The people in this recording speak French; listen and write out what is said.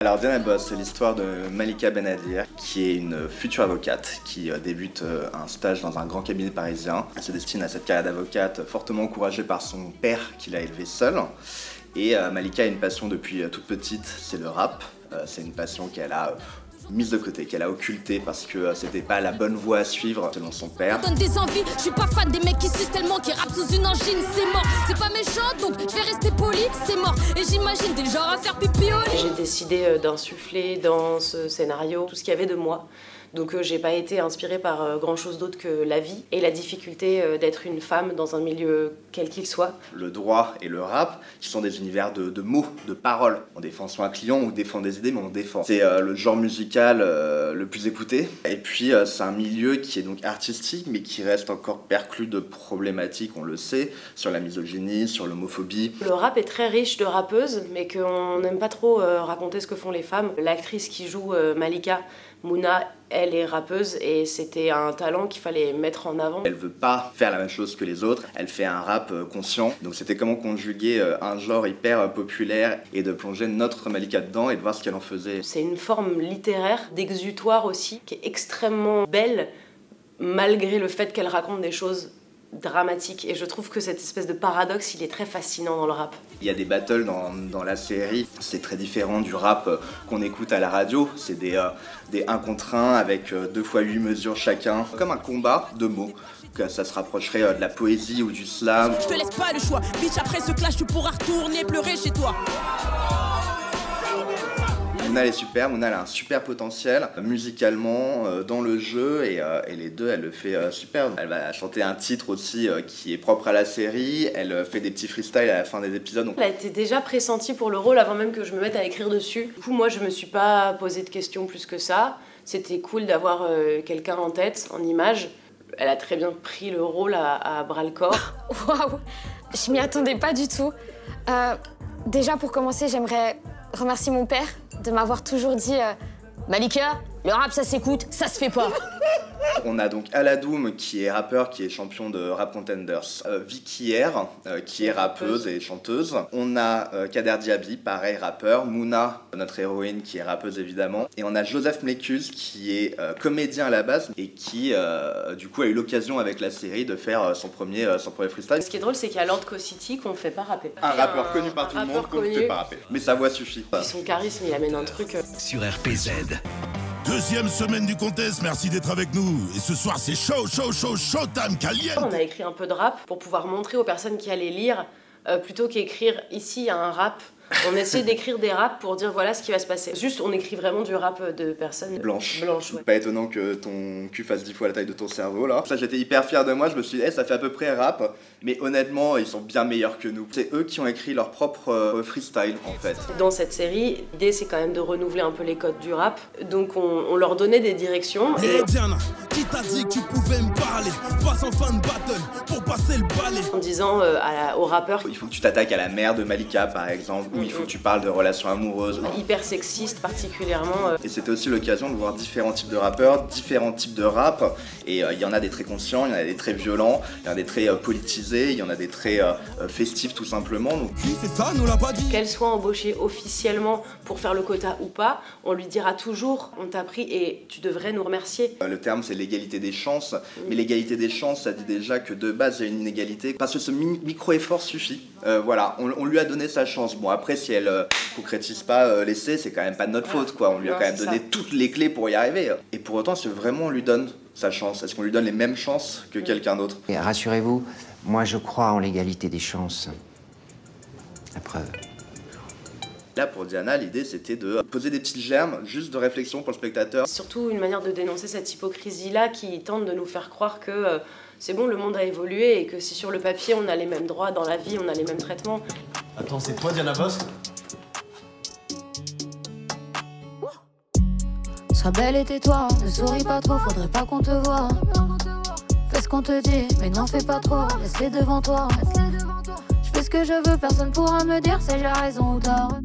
Alors Diana Boss, c'est l'histoire de Malika Benadir, qui est une future avocate qui débute un stage dans un grand cabinet parisien. Elle se destine à cette carrière d'avocate fortement encouragée par son père qui l'a élevée seule. Et Malika a une passion depuis toute petite, c'est le rap. C'est une passion qu'elle a mise de côté, qu'elle a occultée parce que c'était pas la bonne voie à suivre selon son père. Donne des envies, je suis pas fan des mecs qui sucent tellement, qui rappent sous une angine, c'est mort. C'est pas méchant donc je vais rester poli, c'est mort. Et j'imagine t'es le genre à faire pipi au lit. J'ai décidé d'insuffler dans ce scénario tout ce qu'il y avait de moi. Donc j'ai pas été inspirée par grand chose d'autre que la vie et la difficulté d'être une femme dans un milieu quel qu'il soit. Le droit et le rap, qui sont des univers de mots, de paroles. On défend soit un client, on défend des idées, mais on défend. C'est le genre musical le plus écouté. Et puis c'est un milieu qui est donc artistique, mais qui reste encore perclus de problématiques, on le sait, sur la misogynie, sur l'homophobie. Le rap est très riche de rappeuses, mais qu'on n'aime pas trop raconter ce que font les femmes. L'actrice qui joue Malika, Mouna, elle est rappeuse et c'était un talent qu'il fallait mettre en avant. Elle veut pas faire la même chose que les autres, elle fait un rap conscient. Donc c'était comment conjuguer un genre hyper populaire et de plonger notre Malika dedans et de voir ce qu'elle en faisait. C'est une forme littéraire, d'exutoire aussi, qui est extrêmement belle, malgré le fait qu'elle raconte des choses dramatique et je trouve que cette espèce de paradoxe il est très fascinant dans le rap. Il y a des battles dans la série, c'est très différent du rap qu'on écoute à la radio, c'est des 1 contre 1 avec 2 x 8 mesures chacun, comme un combat de mots. Que ça se rapprocherait de la poésie ou du slam. Je te laisse pas le choix, bitch, après ce clash tu pourras retourner pleurer chez toi. Mouna elle est super, Mouna elle a un super potentiel musicalement, dans le jeu et les deux elle le fait super. Elle va chanter un titre aussi qui est propre à la série, elle fait des petits freestyles à la fin des épisodes. Elle a été déjà pressentie pour le rôle avant même que je me mette à écrire dessus. Du coup moi je me suis pas posé de questions plus que ça, c'était cool d'avoir quelqu'un en tête, en image. Elle a très bien pris le rôle à bras-le-corps. Waouh, je m'y attendais pas du tout. Déjà pour commencer j'aimerais remercier mon père de m'avoir toujours dit Malika, le rap ça s'écoute, ça se fait pas. On a donc Aladoum qui est rappeur, qui est champion de Rap Contenders. Vicky R, qui est rappeuse et chanteuse. On a Kader Diaby, pareil rappeur. Mouna, notre héroïne, qui est rappeuse évidemment. Et on a Joseph Mlécus qui est comédien à la base et qui du coup a eu l'occasion avec la série de faire son premier freestyle. Ce qui est drôle c'est qu'il y a Lord Co-City qu'on ne fait pas rapper. Un rappeur connu par tout le monde qu'on ne fait pas rapper. Mais sa voix suffit. Et son charisme il amène un truc. Sur RPZ. Deuxième semaine du contest, merci d'être avec nous. Et ce soir, c'est showtime caliente. On a écrit un peu de rap pour pouvoir montrer aux personnes qui allaient lire, plutôt qu'écrire ici il y a un rap. On essaie d'écrire des raps pour dire voilà ce qui va se passer. Juste, on écrit vraiment du rap de personnes blanches. Ouais. Pas étonnant que ton cul fasse 10 fois la taille de ton cerveau là. Ça, j'étais hyper fier de moi. Je me suis dit, ça fait à peu près rap. Mais honnêtement, ils sont bien meilleurs que nous. C'est eux qui ont écrit leur propre freestyle en fait. Dans cette série, l'idée c'est quand même de renouveler un peu les codes du rap. Donc on leur donnait des directions. Et Diana, qui t'a dit que tu pouvais me parler? Passe en fin de battle pour passer le balai. En disant aux rappeurs, il faut que tu t'attaques à la mère de Malika par exemple. Ou il faut que tu parles de relations amoureuses. Hyper sexiste particulièrement. Et c'était aussi l'occasion de voir différents types de rappeurs, différents types de rap. Et il y en a des très conscients, il y en a des très violents, il y en a des très politisés, il y en a des très festifs tout simplement. Donc... C'est ça, nous l'a pas dit. Qu'elle soit embauchée officiellement pour faire le quota ou pas, on lui dira toujours on t'a pris et tu devrais nous remercier. Le terme c'est l'égalité des chances, mais l'égalité des chances ça dit déjà que de base il y a une inégalité parce que ce micro-effort suffit. Voilà, on lui a donné sa chance. Bon après si elle concrétise pas l'essai, c'est quand même pas de notre faute quoi. On lui a quand même donné toutes les clés pour y arriver. Et pour autant, est-ce que vraiment on lui donne sa chance? Est-ce qu'on lui donne les mêmes chances que quelqu'un d'autre? Et rassurez-vous, moi je crois en l'égalité des chances. La preuve. Là pour Diana, l'idée c'était de poser des petites germes juste de réflexion pour le spectateur. Surtout une manière de dénoncer cette hypocrisie-là qui tente de nous faire croire que c'est bon, le monde a évolué et que si sur le papier on a les mêmes droits, dans la vie on a les mêmes traitements. Attends, c'est toi Diana Boss? Sois belle et tais-toi, ne souris pas trop, faudrait pas qu'on te voie. Fais ce qu'on te dit, mais n'en fais pas trop, laisse-les devant toi. Je fais ce que je veux, personne pourra me dire si j'ai raison ou tort.